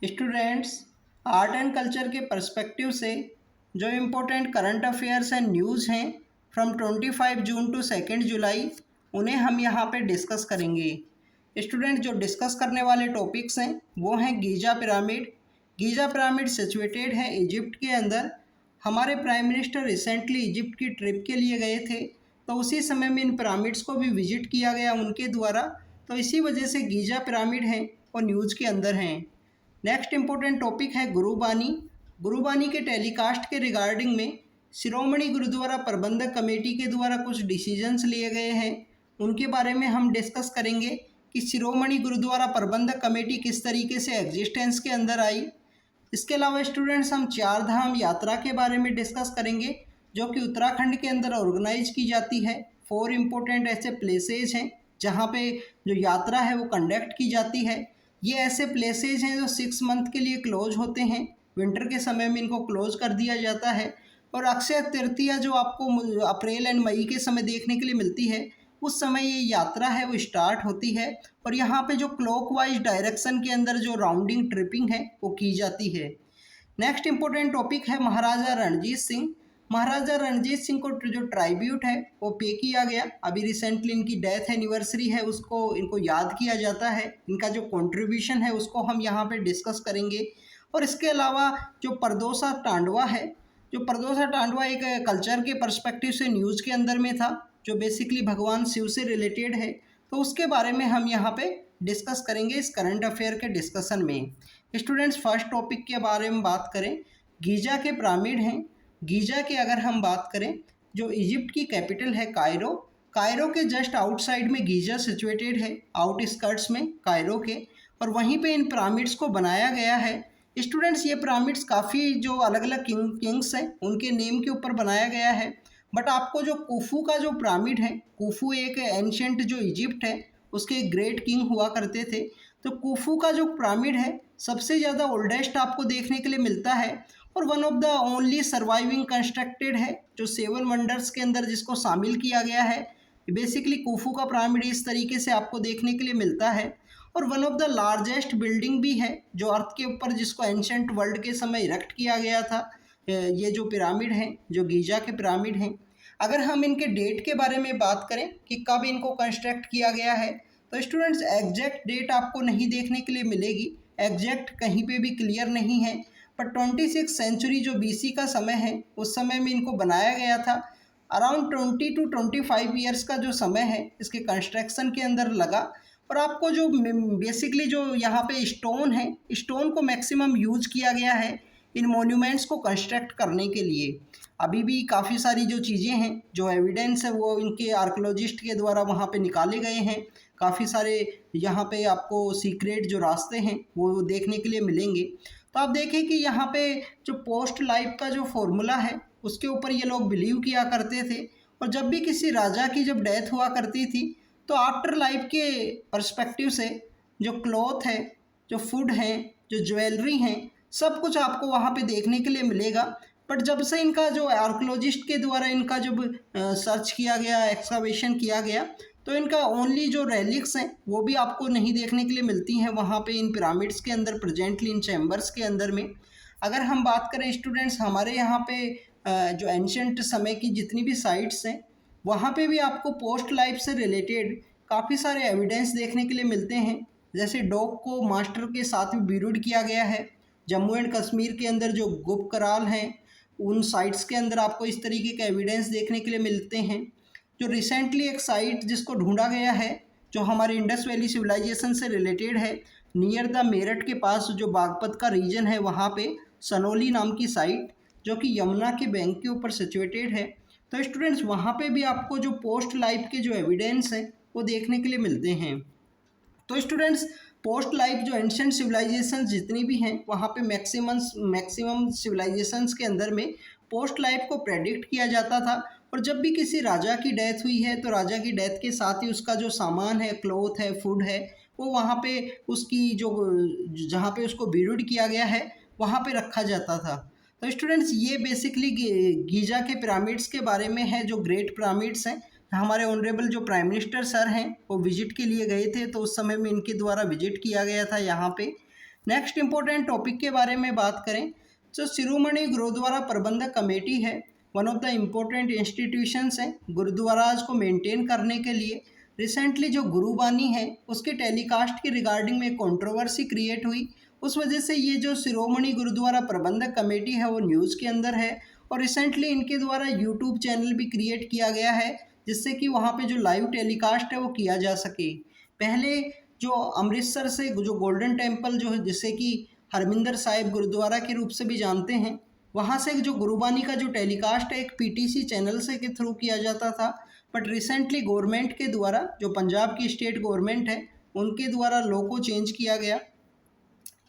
Students, art and culture के perspective से जो important current affairs and news हैं फ्रॉम 25 जून टू 2 जुलाई, उन्हें हम यहाँ पे डिस्कस करेंगे। स्टूडेंट, जो डिस्कस करने वाले टॉपिक्स हैं वो हैं Giza pyramid. Giza pyramid situated है इजिप्ट के अंदर। हमारे प्राइम मिनिस्टर रिसेंटली इजिप्ट की ट्रिप के लिए गए थे, तो उसी समय में इन पिरामिड्स को भी विजिट किया गया उनके द्वारा। तो इसी वजह से गीजा पिरामिड हैं और न्यूज़ के अंदर हैं। नेक्स्ट इंपॉर्टेंट टॉपिक है गुरुबानी। गुरुबानी के टेलीकास्ट के रिगार्डिंग में शिरोमणि गुरुद्वारा प्रबंधक कमेटी के द्वारा कुछ डिसीजंस लिए गए हैं, उनके बारे में हम डिस्कस करेंगे कि शिरोमणि गुरुद्वारा प्रबंधक कमेटी किस तरीके से एग्जिस्टेंस के अंदर आई। इसके अलावा स्टूडेंट्स, हम चार धाम यात्रा के बारे में डिस्कस करेंगे जो कि उत्तराखंड के अंदर ऑर्गेनाइज की जाती है। 4 इम्पोर्टेंट ऐसे प्लेसेज हैं जहाँ पे जो यात्रा है वो कंडक्ट की जाती है। ये ऐसे प्लेसेज हैं जो 6 मंथ के लिए क्लोज होते हैं। विंटर के समय में इनको क्लोज कर दिया जाता है और अक्षय तृतीया जो आपको अप्रैल एंड मई के समय देखने के लिए मिलती है, उस समय ये यात्रा है वो स्टार्ट होती है और यहाँ पे जो क्लॉकवाइज डायरेक्शन के अंदर जो राउंडिंग ट्रिपिंग है वो की जाती है। नेक्स्ट इंपॉर्टेंट टॉपिक है महाराजा रणजीत सिंह। महाराजा रणजीत सिंह को जो ट्राइब्यूट है वो पे किया गया। अभी रिसेंटली इनकी डेथ एनिवर्सरी है, उसको इनको याद किया जाता है। इनका जो कंट्रीब्यूशन है उसको हम यहाँ पे डिस्कस करेंगे। और इसके अलावा जो परदोसा टांडवा है, जो परदोसा टांडवा एक कल्चर के पर्सपेक्टिव से न्यूज़ के अंदर में था, जो बेसिकली भगवान शिव से रिलेटेड है, तो उसके बारे में हम यहाँ पे डिस्कस करेंगे इस करंट अफेयर के डिस्कशन में। स्टूडेंट्स, फर्स्ट टॉपिक के बारे में बात करें, गीजा के पिरामिड हैं। गीजा की अगर हम बात करें, जो इजिप्ट की कैपिटल है कायरो, कायरो के जस्ट आउटसाइड में गीजा सिचुएटेड है, आउटस्कर्ट्स में कायरो के, और वहीं पे इन पिरामिड्स को बनाया गया है। स्टूडेंट्स, ये पिरामिड्स काफ़ी जो अलग अलग किंग्स हैं उनके नेम के ऊपर बनाया गया है। बट आपको जो कुफू का जो पिरामिड है, कुफू एक एंशियंट जो इजिप्ट है उसके ग्रेट किंग हुआ करते थे, तो कुफू का जो पिरामिड है सबसे ज़्यादा ओल्डेस्ट आपको देखने के लिए मिलता है और one of the only surviving constructed है जो 7 वंडर्स के अंदर जिसको शामिल किया गया है। बेसिकली कुफू का पिरामिड इस तरीके से आपको देखने के लिए मिलता है और one of the largest building भी है जो अर्थ के ऊपर, जिसको एंशियंट वर्ल्ड के समय इरेक्ट किया गया था। ये जो पिरामिड हैं, जो गीजा के पिरामिड हैं, अगर हम इनके डेट के बारे में बात करें कि कब इनको कंस्ट्रक्ट किया गया है, तो स्टूडेंट्स एग्जैक्ट डेट आपको नहीं देखने के लिए मिलेगी, एग्जैक्ट कहीं पे भी क्लियर नहीं है। पर 26 सेंचुरी जो बीसी का समय है उस समय में इनको बनाया गया था। अराउंड 20 टू 25 ईयर्स का जो समय है इसके कंस्ट्रक्शन के अंदर लगा। और आपको जो बेसिकली जो यहाँ पे स्टोन है, स्टोन को मैक्सिमम यूज किया गया है इन मोन्यूमेंट्स को कंस्ट्रक्ट करने के लिए। अभी भी काफ़ी सारी जो चीज़ें हैं, जो एविडेंस है, वो इनके आर्कोलॉजिस्ट के द्वारा वहाँ पे निकाले गए हैं। काफ़ी सारे यहाँ पे आपको सीक्रेट जो रास्ते हैं वो देखने के लिए मिलेंगे। तो आप देखें कि यहाँ पे जो पोस्ट लाइफ का जो फॉर्मूला है उसके ऊपर ये लोग बिलीव किया करते थे। और जब भी किसी राजा की जब डेथ हुआ करती थी तो आफ्टर लाइफ के पर्सपेक्टिव से जो क्लॉथ है, जो फूड है, जो ज्वेलरी हैं, सब कुछ आपको वहाँ पे देखने के लिए मिलेगा। बट जब से इनका जो आर्कोलॉजिस्ट के द्वारा इनका जब सर्च किया गया, एक्सकवेशन किया गया, तो इनका ओनली जो रेलिक्स हैं वो भी आपको नहीं देखने के लिए मिलती हैं वहाँ पे इन पिरामिड्स के अंदर, प्रेजेंटली इन चैम्बर्स के अंदर में। अगर हम बात करें स्टूडेंट्स, हमारे यहाँ पे जो एंशियंट समय की जितनी भी साइट्स हैं वहाँ पे भी आपको पोस्ट लाइफ से रिलेटेड काफ़ी सारे एविडेंस देखने के लिए मिलते हैं। जैसे डॉग को मास्टर के साथ भी बिरूड किया गया है। जम्मू एंड कश्मीर के अंदर जो गुप कराल हैं उन साइट्स के अंदर आपको इस तरीके के एविडेंस देखने के लिए मिलते हैं। जो रिसेंटली एक साइट जिसको ढूंढा गया है जो हमारे इंडस वैली सिविलाइजेशन से रिलेटेड है, नियर द मेरठ के पास जो बागपत का रीजन है वहाँ पे सनोली नाम की साइट जो कि यमुना के बैंक के ऊपर सिचुएटेड है। तो स्टूडेंट्स, वहाँ पे भी आपको जो पोस्ट लाइफ के जो एविडेंस हैं वो देखने के लिए मिलते हैं। तो स्टूडेंट्स, पोस्ट लाइफ जो एंशियंट सिविलाइजेशन जितनी भी हैं वहाँ पे मैक्सिमम सिविलाइजेशंस के अंदर में पोस्ट लाइफ को प्रेडिक्ट किया जाता था। और जब भी किसी राजा की डेथ हुई है तो राजा की डेथ के साथ ही उसका जो सामान है, क्लॉथ है, फूड है, वो वहाँ पे उसकी जो जहाँ पे उसको बिरूड किया गया है वहाँ पे रखा जाता था। तो स्टूडेंट्स, ये बेसिकली गीजा के पिरामिड्स के बारे में है, जो ग्रेट पिरामिड्स हैं। हमारे ऑनरेबल जो प्राइम मिनिस्टर सर हैं वो विजिट के लिए गए थे, तो उस समय में इनके द्वारा विजिट किया गया था यहाँ पे। नेक्स्ट इम्पोर्टेंट टॉपिक के बारे में बात करें तो शिरोमणि गुरुद्वारा प्रबंधक कमेटी है, one of the important institutions हैं गुरुद्वाराज को मेंटेन करने के लिए। रिसेंटली जो गुरुबानी है उसके टेलीकास्ट के रिगार्डिंग में कंट्रोवर्सी क्रिएट हुई, उस वजह से ये जो शिरोमणि गुरुद्वारा प्रबंधक कमेटी है वो न्यूज़ के अंदर है। और रिसेंटली इनके द्वारा यूट्यूब चैनल भी क्रिएट किया गया है जिससे कि वहाँ पे जो लाइव टेलीकास्ट है वो किया जा सके। पहले जो अमृतसर से जो गोल्डन टेम्पल जो है जिसे कि हरमिंदर साहिब गुरुद्वारा के रूप से भी जानते हैं, वहाँ से जो गुरुबानी का जो टेलीकास्ट है एक पीटीसी चैनल से के थ्रू किया जाता था। बट रिसेंटली गवर्नमेंट के द्वारा, जो पंजाब की स्टेट गवर्नमेंट है, उनके द्वारा लॉ को चेंज किया गया।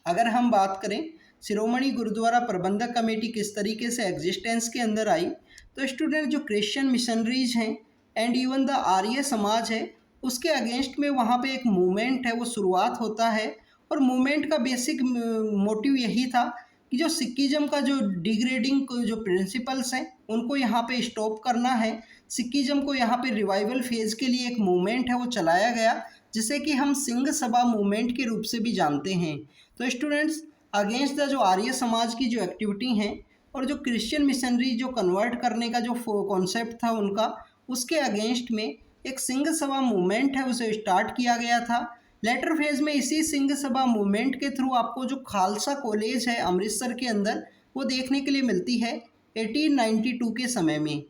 अगर हम बात करें शिरोमणि गुरुद्वारा प्रबंधक कमेटी किस तरीके से एग्जिस्टेंस के अंदर आई, तो स्टूडेंट जो क्रिश्चियन मिशनरीज हैं and even the Arya Samaj है उसके अगेंस्ट में वहाँ पे एक मूवमेंट है वो शुरुआत होता है। और मूवमेंट का बेसिक मोटिव यही था कि जो सिखिज्म का जो डिग्रेडिंग जो प्रिंसिपल्स हैं उनको यहाँ पे स्टॉप करना है। सिखिज्म को यहाँ पे रिवाइवल फेज के लिए एक मूवमेंट है वो चलाया गया जिसे कि हम सिंह सभा मूवमेंट के रूप से भी जानते हैं। तो स्टूडेंट्स अगेंस्ट द जो आर्य समाज की जो एक्टिविटी हैं और जो क्रिश्चियन मिशनरी जो कन्वर्ट करने का जो कॉन्सेप्ट था उनका, उसके अगेंस्ट में एक सिंह सभा मूवमेंट है उसे स्टार्ट किया गया था। लेटर फेज में इसी सिंह सभा मूवमेंट के थ्रू आपको जो खालसा कॉलेज है अमृतसर के अंदर वो देखने के लिए मिलती है 1892 के समय में।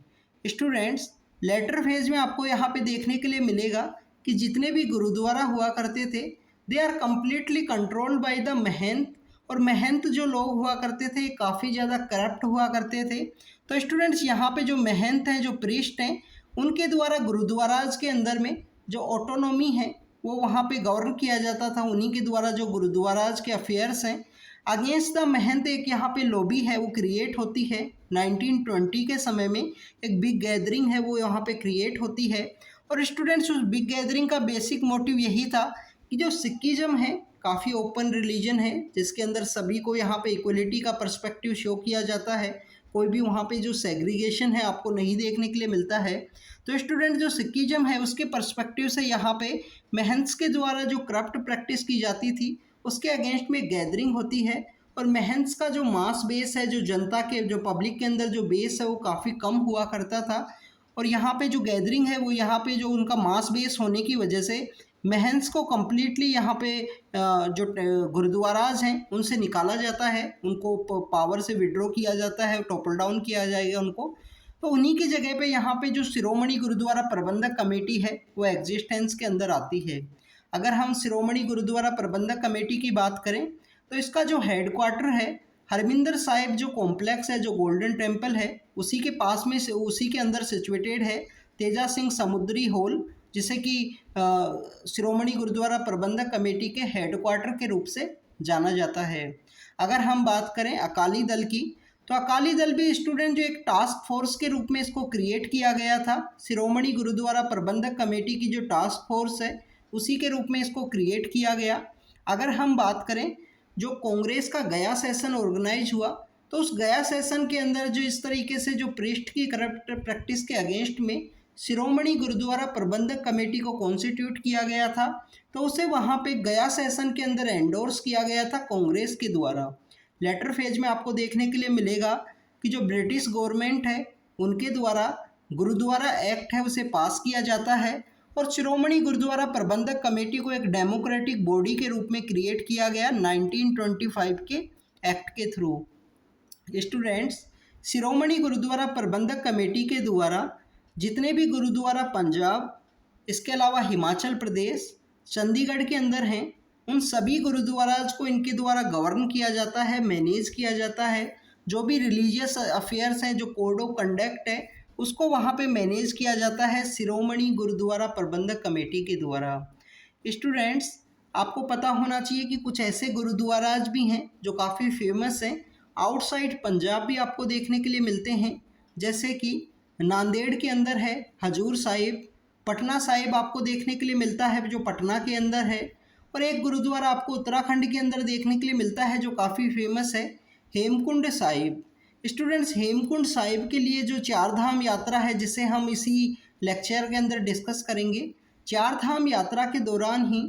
स्टूडेंट्स लेटर फेज में आपको यहाँ पे देखने के लिए मिलेगा कि जितने भी गुरुद्वारा हुआ करते थे they are completely controlled by the mahant. और महंत जो लोग हुआ करते थे काफ़ी ज़्यादा करप्ट हुआ करते थे। तो स्टूडेंट्स यहाँ पे जो महंत हैं, जो प्रीस्ट हैं, उनके द्वारा गुरुद्वाराज के अंदर में जो ऑटोनॉमी है वो वहाँ पे गवर्न किया जाता था। उन्हीं के द्वारा जो गुरुद्वाराज के अफेयर्स हैं अगेंस्ट द महंत एक यहाँ पे लॉबी है वो क्रिएट होती है। 1920 के समय में एक बिग गैदरिंग है वो यहाँ पे क्रिएट होती है। और स्टूडेंट्स उस बिग गैदरिंग का बेसिक मोटिव यही था कि जो सिखिज्म है काफ़ी ओपन रिलीजन है जिसके अंदर सभी को यहाँ पे इक्वलिटी का पर्सपेक्टिव शो किया जाता है। कोई भी वहाँ पे जो सेग्रीगेशन है आपको नहीं देखने के लिए मिलता है। तो स्टूडेंट जो सिखिज्म है उसके पर्सपेक्टिव से यहाँ पे महंत्स के द्वारा जो करप्ट प्रैक्टिस की जाती थी उसके अगेंस्ट में गैदरिंग होती है। और महंत्स का जो मास बेस है, जो जनता के जो पब्लिक के अंदर जो बेस है वो काफ़ी कम हुआ करता था। और यहाँ पे जो गैदरिंग है वो यहाँ पे जो उनका मास बेस होने की वजह से महंत्स को कम्प्लीटली यहाँ पे जो गुरुद्वाराज हैं उनसे निकाला जाता है, उनको पावर से विड्रॉ किया जाता है, टॉपल डाउन किया जाएगा उनको। तो उन्हीं की जगह पे यहाँ पे जो शिरोमणि गुरुद्वारा प्रबंधक कमेटी है वो एग्जिस्टेंस के अंदर आती है। अगर हम शिरोमणि गुरुद्वारा प्रबंधक कमेटी की बात करें तो इसका जो हेडक्वार्टर है हरमिंदर साहिब जो कॉम्प्लेक्स है, जो गोल्डन टेम्पल है, उसी के पास में से उसी के अंदर सिचुएटेड है तेजा सिंह समुद्री हॉल, जिसे कि शिरोमणि गुरुद्वारा प्रबंधक कमेटी के हेडक्वार्टर के रूप से जाना जाता है। अगर हम बात करें अकाली दल की तो अकाली दल भी स्टूडेंट जो एक टास्क फोर्स के रूप में इसको क्रिएट किया गया था। शिरोमणि गुरुद्वारा प्रबंधक कमेटी की जो टास्क फोर्स है उसी के रूप में इसको क्रिएट किया गया। अगर हम बात करें जो कांग्रेस का गया सेशन ऑर्गेनाइज हुआ तो उस गया सेशन के अंदर जो इस तरीके से जो प्रीस्ट की करप्ट प्रैक्टिस के अगेंस्ट में शिरोमणि गुरुद्वारा प्रबंधक कमेटी को कॉन्स्टिट्यूट किया गया था, तो उसे वहाँ पे गया सेशन के अंदर एंडोर्स किया गया था कांग्रेस के द्वारा। लेटर फेज में आपको देखने के लिए मिलेगा कि जो ब्रिटिश गवर्नमेंट है उनके द्वारा गुरुद्वारा एक्ट है उसे पास किया जाता है और शिरोमणि गुरुद्वारा प्रबंधक कमेटी को एक डेमोक्रेटिक बॉडी के रूप में क्रिएट किया गया 1925 के एक्ट के थ्रू। स्टूडेंट्स शिरोमणि गुरुद्वारा प्रबंधक कमेटी के द्वारा जितने भी गुरुद्वारा पंजाब, इसके अलावा हिमाचल प्रदेश, चंडीगढ़ के अंदर हैं, उन सभी गुरुद्वाराज को इनके द्वारा गवर्न किया जाता है, मैनेज किया जाता है। जो भी रिलीजियस अफेयर्स हैं, जो कोड ऑफ कंडक्ट है, उसको वहाँ पे मैनेज किया जाता है शिरोमणि गुरुद्वारा प्रबंधक कमेटी के द्वारा। स्टूडेंट्स आपको पता होना चाहिए कि कुछ ऐसे गुरुद्वाराज भी हैं जो काफ़ी फेमस हैं, आउटसाइड पंजाब भी आपको देखने के लिए मिलते हैं, जैसे कि नांदेड़ के अंदर है हजूर साहिब, पटना साहिब आपको देखने के लिए मिलता है जो पटना के अंदर है, और एक गुरुद्वारा आपको उत्तराखंड के अंदर देखने के लिए मिलता है जो काफ़ी फेमस है, हेमकुंड साहिब। स्टूडेंट्स हेमकुंड साहिब के लिए जो चार धाम यात्रा है जिसे हम इसी लेक्चर के अंदर डिस्कस करेंगे, चार धाम यात्रा के दौरान ही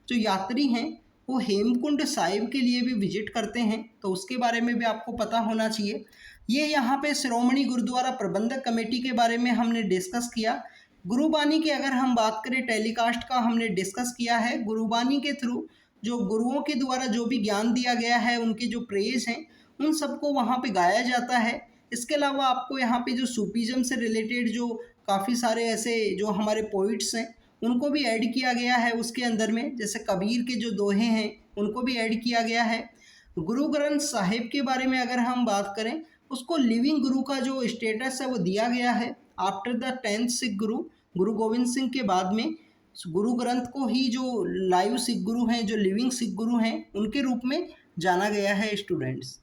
जो यात्री हैं वो हेमकुंड साहिब के लिए भी विजिट करते हैं, तो उसके बारे में भी आपको पता होना चाहिए। ये यहाँ पे श्रोमणी गुरुद्वारा प्रबंधक कमेटी के बारे में हमने डिस्कस किया। गुरुबानी की अगर हम बात करें, टेलीकास्ट का हमने डिस्कस किया है। गुरुबानी के थ्रू जो गुरुओं के द्वारा जो भी ज्ञान दिया गया है, उनके जो प्रेज हैं, उन सबको वहाँ पे गाया जाता है। इसके अलावा आपको यहाँ पे जो सूफीज़म से रिलेटेड जो काफ़ी सारे ऐसे जो हमारे पोइट्स हैं, उनको भी ऐड किया गया है उसके अंदर में। जैसे कबीर के जो दोहे हैं, उनको भी ऐड किया गया है। गुरु ग्रंथ साहिब के बारे में अगर हम बात करें, उसको लिविंग गुरु का जो स्टेटस है वो दिया गया है। आफ्टर द 10th सिख गुरु, गुरु गोविंद सिंह के बाद में गुरु ग्रंथ को ही जो लाइव सिख गुरु हैं, जो लिविंग सिख गुरु हैं, उनके रूप में जाना गया है स्टूडेंट्स।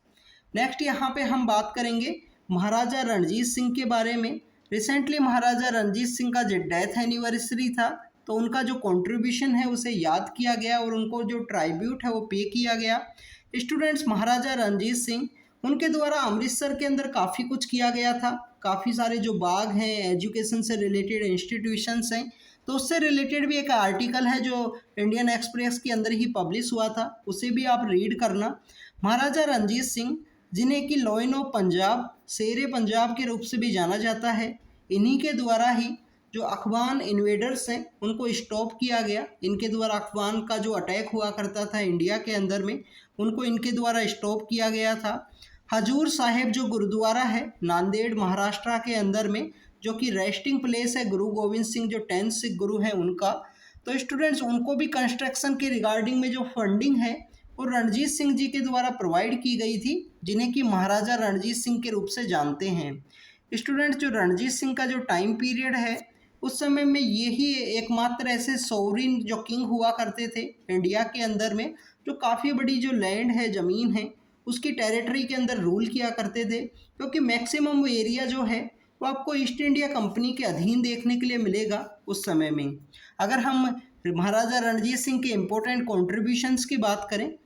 नेक्स्ट यहाँ पे हम बात करेंगे महाराजा रणजीत सिंह के बारे में। रिसेंटली महाराजा रणजीत सिंह का जो डेथ एनिवर्सरी था, तो उनका जो कंट्रीब्यूशन है उसे याद किया गया और उनको जो ट्राइब्यूट है वो पे किया गया। स्टूडेंट्स, महाराजा रणजीत सिंह, उनके द्वारा अमृतसर के अंदर काफ़ी कुछ किया गया था। काफ़ी सारे जो बाग हैं, एजुकेशन से रिलेटेड इंस्टीट्यूशंस हैं, तो उससे रिलेटेड भी एक आर्टिकल है जो इंडियन एक्सप्रेस के अंदर ही पब्लिश हुआ था, उसे भी आप रीड करना। महाराजा रणजीत सिंह, जिन्हें कि लॉयन ऑफ पंजाब, शेर पंजाब के रूप से भी जाना जाता है, इन्हीं के द्वारा ही जो अफगान इन्वेडर्स हैं उनको स्टॉप किया गया। इनके द्वारा अफगान का जो अटैक हुआ करता था इंडिया के अंदर में, उनको इनके द्वारा स्टॉप किया गया था। हजूर साहिब जो गुरुद्वारा है नांदेड़ महाराष्ट्र के अंदर में, जो कि रेस्टिंग प्लेस है गुरु गोविंद सिंह जो 10th सिख गुरु हैं उनका, तो स्टूडेंट्स उनको भी कंस्ट्रक्शन के रिगार्डिंग में जो फंडिंग है वो रणजीत सिंह जी के द्वारा प्रोवाइड की गई थी, जिन्हें कि महाराजा रणजीत सिंह के रूप से जानते हैं। स्टूडेंट्स, जो रणजीत सिंह का जो टाइम पीरियड है, उस समय में यही एकमात्र ऐसे सोवरिन जो किंग हुआ करते थे इंडिया के अंदर में, जो काफ़ी बड़ी जो लैंड है, ज़मीन है, उसकी टेरिटरी के अंदर रूल किया करते थे। क्योंकि मैक्सिमम वो एरिया जो है वो आपको ईस्ट इंडिया कंपनी के अधीन देखने के लिए मिलेगा उस समय में। अगर हम महाराजा रणजीत सिंह के इम्पोर्टेंट कॉन्ट्रीब्यूशंस की बात करें,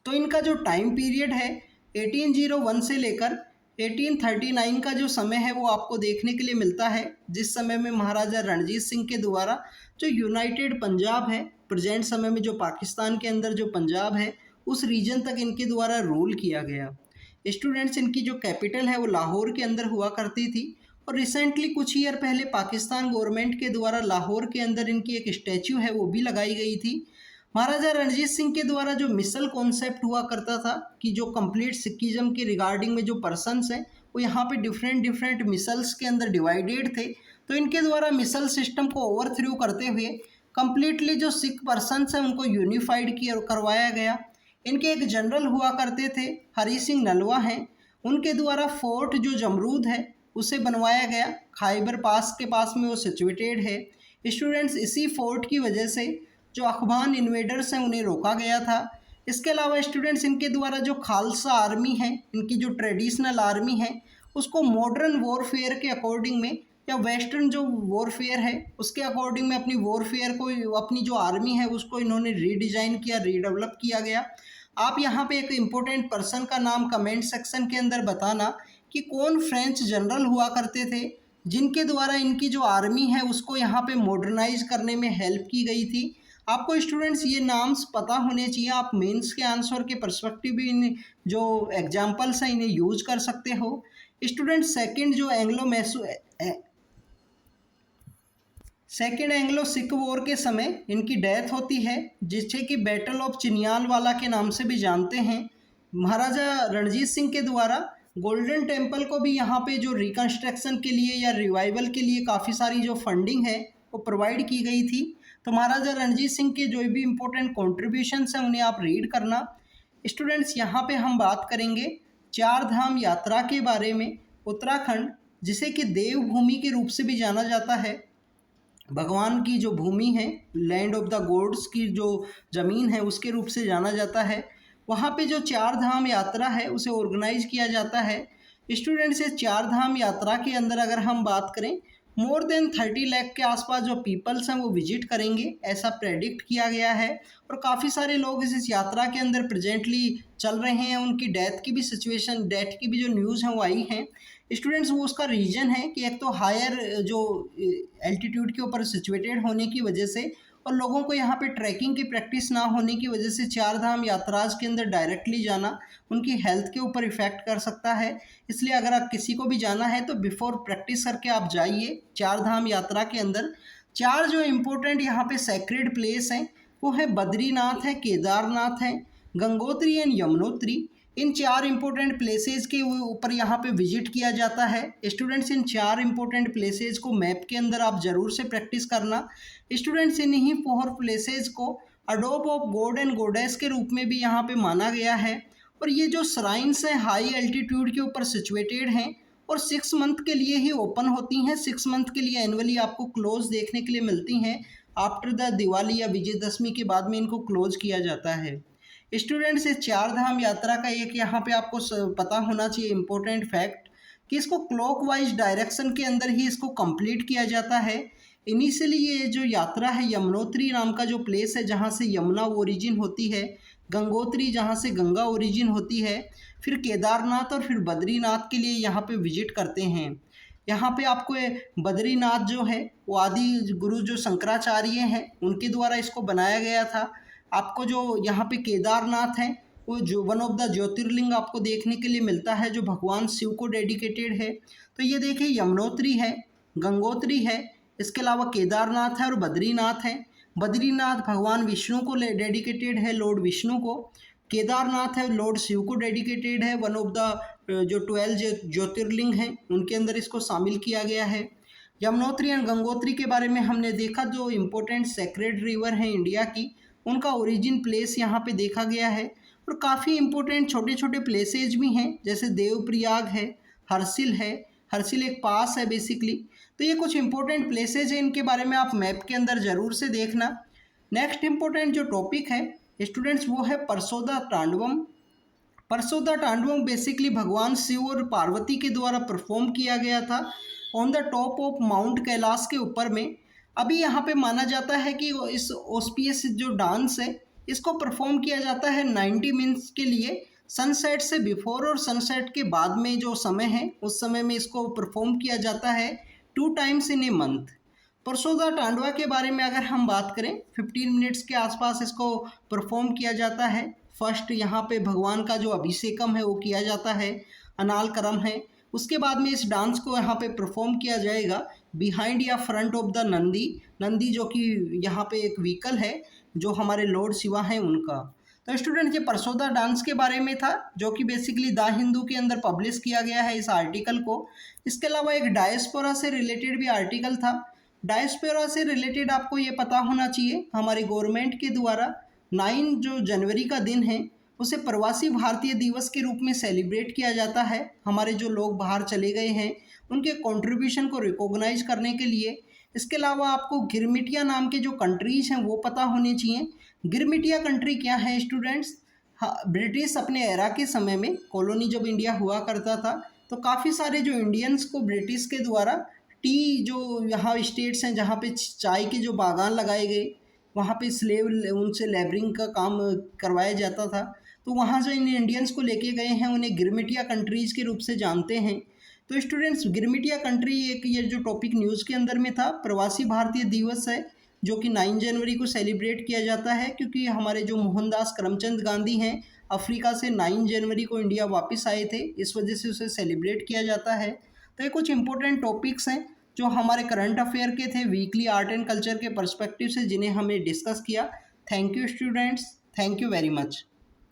तो इनका जो टाइम पीरियड है 1801 से लेकर 1839 का जो समय है वो आपको देखने के लिए मिलता है, जिस समय में महाराजा रणजीत सिंह के द्वारा जो यूनाइटेड पंजाब है, प्रेजेंट समय में जो पाकिस्तान के अंदर जो पंजाब है, उस रीजन तक इनके द्वारा रूल किया गया। स्टूडेंट्स, इनकी जो कैपिटल है वो लाहौर के अंदर हुआ करती थी, और रिसेंटली कुछ ईयर पहले पाकिस्तान गवर्नमेंट के द्वारा लाहौर के अंदर इनकी एक स्टैच्यू है वो भी लगाई गई थी। महाराजा रणजीत सिंह के द्वारा जो मिसल कॉन्सेप्ट हुआ करता था कि जो कंप्लीट सिखिज्म के रिगार्डिंग में जो पर्सन्स हैं वो यहाँ पे डिफरेंट डिफरेंट मिसल्स के अंदर डिवाइडेड थे, तो इनके द्वारा मिसल सिस्टम को ओवरथ्रू करते हुए कंप्लीटली जो सिख पर्सन्स हैं उनको यूनिफाइड किया करवाया गया। इनके एक जनरल हुआ करते थे, हरी सिंह नलवा हैं, उनके द्वारा फोर्ट जो जमरूद है उसे बनवाया गया। खाइबर पास के पास में वो सिचुएटेड है। स्टूडेंट्स, इसी फोर्ट की वजह से जो अफगान इन्वेडर्स हैं उन्हें रोका गया था। इसके अलावा स्टूडेंट्स, इनके द्वारा जो खालसा आर्मी है, इनकी जो ट्रेडिशनल आर्मी है, उसको मॉडर्न वॉरफेयर के अकॉर्डिंग में या वेस्टर्न जो वॉरफेयर है उसके अकॉर्डिंग में अपनी वॉरफेयर को, अपनी जो आर्मी है उसको इन्होंने रीडिज़ाइन किया, रीडेवलप किया गया। आप यहाँ पे एक इम्पोर्टेंट पर्सन का नाम कमेंट सेक्शन के अंदर बताना कि कौन फ्रेंच जनरल हुआ करते थे जिनके द्वारा इनकी जो आर्मी है उसको यहाँ पे मॉडर्नाइज करने में हेल्प की गई थी। आपको स्टूडेंट्स ये नाम्स पता होने चाहिए। आप मेंस के आंसर के पर्सपेक्टिव भी इन जो एग्जांपल्स हैं इन्हें यूज कर सकते हो। Student, second Anglo Sikh war के समय इनकी डेथ होती है, जिसे कि बैटल ऑफ चिनियालवाला के नाम से भी जानते हैं। महाराजा रणजीत सिंह के द्वारा गोल्डन टेम्पल को भी यहाँ पे जो रिकन्स्ट्रक्शन के लिए या रिवाइवल के लिए काफ़ी सारी जो फंडिंग है वो प्रोवाइड की गई थी। तो महाराजा रणजीत सिंह के जो भी इम्पोर्टेंट कॉन्ट्रीब्यूशंस हैं उन्हें आप रीड करना। स्टूडेंट्स, यहाँ पे हम बात करेंगे चार धाम यात्रा के बारे में। उत्तराखंड, जिसे कि देवभूमि के रूप से भी जाना जाता है, भगवान की जो भूमि है, लैंड ऑफ द गॉड्स की जो ज़मीन है उसके रूप से जाना जाता है। वहाँ पे जो चार धाम यात्रा है उसे ऑर्गेनाइज किया जाता है। स्टूडेंट्स, इस चार धाम यात्रा के अंदर अगर हम बात करें, मोर देन 30 लाख के आसपास जो पीपल्स हैं वो विजिट करेंगे, ऐसा प्रेडिक्ट किया गया है। और काफ़ी सारे लोग इस यात्रा के अंदर प्रेजेंटली चल रहे हैं। उनकी डेथ की भी जो न्यूज़ हैं वो आई हैं। स्टूडेंट्स, वो उसका रीज़न है कि एक तो हायर जो एल्टीट्यूड के ऊपर सिचुएटेड होने की वजह से और लोगों को यहाँ पे ट्रैकिंग की प्रैक्टिस ना होने की वजह से चार धाम यात्राज के अंदर डायरेक्टली जाना उनकी हेल्थ के ऊपर इफ़ेक्ट कर सकता है। इसलिए अगर आप किसी को भी जाना है तो बिफोर प्रैक्टिस करके आप जाइए चार धाम यात्रा के अंदर। चार जो इम्पोर्टेंट यहाँ पे सेक्रेड प्लेस हैं वो है बद्रीनाथ है, केदारनाथ है, गंगोत्री एंड यमुनोत्री। इन चार इंपॉर्टेंट प्लेसेस के ऊपर यहाँ पे विजिट किया जाता है। स्टूडेंट्स इन चार इंपॉर्टेंट प्लेसेस को मैप के अंदर आप ज़रूर से प्रैक्टिस करना। स्टूडेंट्स इन्हीं 4 प्लेसेस को Adobe of God and goddess के रूप में भी यहाँ पे माना गया है। और ये जो श्राइन्स हैं हाई एल्टीट्यूड के ऊपर सिचुएटेड हैं और 6 मंथ के लिए ही ओपन होती हैं। 6 मंथ के लिए एनुअली आपको क्लोज देखने के लिए मिलती हैं। आफ्टर द दिवाली या विजयदशमी के बाद में इनको क्लोज किया जाता है। स्टूडेंट्स इस चार धाम यात्रा का एक यहाँ पे आपको पता होना चाहिए इम्पोर्टेंट फैक्ट कि इसको क्लॉकवाइज डायरेक्शन के अंदर ही इसको कंप्लीट किया जाता है। इनिशियली ये जो यात्रा है यमुनोत्री नाम का जो प्लेस है जहाँ से यमुना ओरिजिन होती है, गंगोत्री जहाँ से गंगा ओरिजिन होती है, फिर केदारनाथ और फिर बद्रीनाथ के लिए यहाँ पे विजिट करते हैं। यहाँ पे आपको बद्रीनाथ जो है वो आदि गुरु जो शंकराचार्य हैं उनके द्वारा इसको बनाया गया था। आपको जो यहाँ पे केदारनाथ है वो जो वन ऑफ द ज्योतिर्लिंग आपको देखने के लिए मिलता है जो भगवान शिव को डेडिकेटेड है। तो ये देखिए यमुनोत्री है, गंगोत्री है, इसके अलावा केदारनाथ है और बद्रीनाथ है। बद्रीनाथ भगवान विष्णु को डेडिकेटेड है, लॉर्ड विष्णु को। केदारनाथ है लॉर्ड शिव को डेडिकेटेड है, वन ऑफ द जो 12 ज्योतिर्लिंग हैं उनके अंदर इसको शामिल किया गया है। यमुनोत्री एंड गंगोत्री के बारे में हमने देखा जो इम्पोर्टेंट सेक्रेड रिवर हैं इंडिया की उनका ओरिजिन प्लेस यहाँ पे देखा गया है। और काफ़ी इंपॉर्टेंट छोटे छोटे प्लेसेज भी हैं जैसे देवप्रयाग है, हर्षिल है, हर्षिल एक पास है बेसिकली। तो ये कुछ इंपॉर्टेंट प्लेसेज हैं, इनके बारे में आप मैप के अंदर ज़रूर से देखना। नेक्स्ट इंपॉर्टेंट जो टॉपिक है स्टूडेंट्स वो है परसोदा तांडवम। परसोदा तांडवम बेसिकली भगवान शिव और पार्वती के द्वारा परफॉर्म किया गया था on the top of mount Kailash के ऊपर में। अभी यहाँ पे माना जाता है कि इस ऑस्पियस जो डांस है इसको परफॉर्म किया जाता है 90 मिनट्स के लिए, सनसेट से बिफोर और सनसेट के बाद में जो समय है उस समय में इसको परफॉर्म किया जाता है 2 times in a month. Parsoda तांडवा के बारे में अगर हम बात करें 15 मिनट्स के आसपास इसको परफॉर्म किया जाता है। फर्स्ट यहाँ पे भगवान का जो अभिषेकम है वो किया जाता है, अनाल क्रम है। उसके बाद में इस डांस को यहाँ पे परफॉर्म किया जाएगा बिहाइंड या front of the Nandi. Nandi जो कि यहाँ पे एक व्हीकल है जो हमारे लॉर्ड शिवा हैं उनका। तो स्टूडेंट ये परसोदा डांस के बारे में था जो कि बेसिकली द हिंदू के अंदर पब्लिश किया गया है इस आर्टिकल को। इसके अलावा एक डायस्पोरा से रिलेटेड भी आर्टिकल था। डायस्पोरा से रिलेटेड आपको ये पता होना चाहिए हमारी गवर्नमेंट के द्वारा 9 जो जनवरी का दिन है उसे प्रवासी भारतीय दिवस के रूप में सेलिब्रेट किया जाता है। हमारे जो लोग बाहर चले गए हैं उनके कंट्रीब्यूशन को रिकॉग्नाइज करने के लिए। इसके अलावा आपको गिरमिटिया नाम के जो कंट्रीज़ हैं वो पता होने चाहिए। गिरमिटिया कंट्री क्या है स्टूडेंट्स? हाँ, ब्रिटिश अपने एरा के समय में कॉलोनी जब इंडिया हुआ करता था तो काफ़ी सारे जो इंडियंस को ब्रिटिश के द्वारा टी जो यहाँ स्टेट्स हैं जहाँ पे चाय के जो बागान लगाए गए वहाँ पे स्लेव उनसे लेबरिंग का काम करवाया जाता था। तो वहाँ जो इन इंडियंस को लेके गए हैं उन्हें गिरमिटिया कंट्रीज़ के रूप से जानते हैं। तो स्टूडेंट्स गिरमिटिया कंट्री एक ये जो टॉपिक न्यूज़ के अंदर में था प्रवासी भारतीय दिवस है जो कि 9 जनवरी को सेलिब्रेट किया जाता है क्योंकि हमारे जो मोहनदास करमचंद गांधी हैं अफ्रीका से 9 जनवरी को इंडिया वापस आए थे, इस वजह से उसे सेलिब्रेट किया जाता है। तो ये कुछ इंपॉर्टेंट टॉपिक्स हैं जो हमारे करंट अफेयर के थे वीकली आर्ट एंड कल्चर के पर्सपेक्टिव से जिन्हें हमें डिस्कस किया। Thank you students, thank you very much.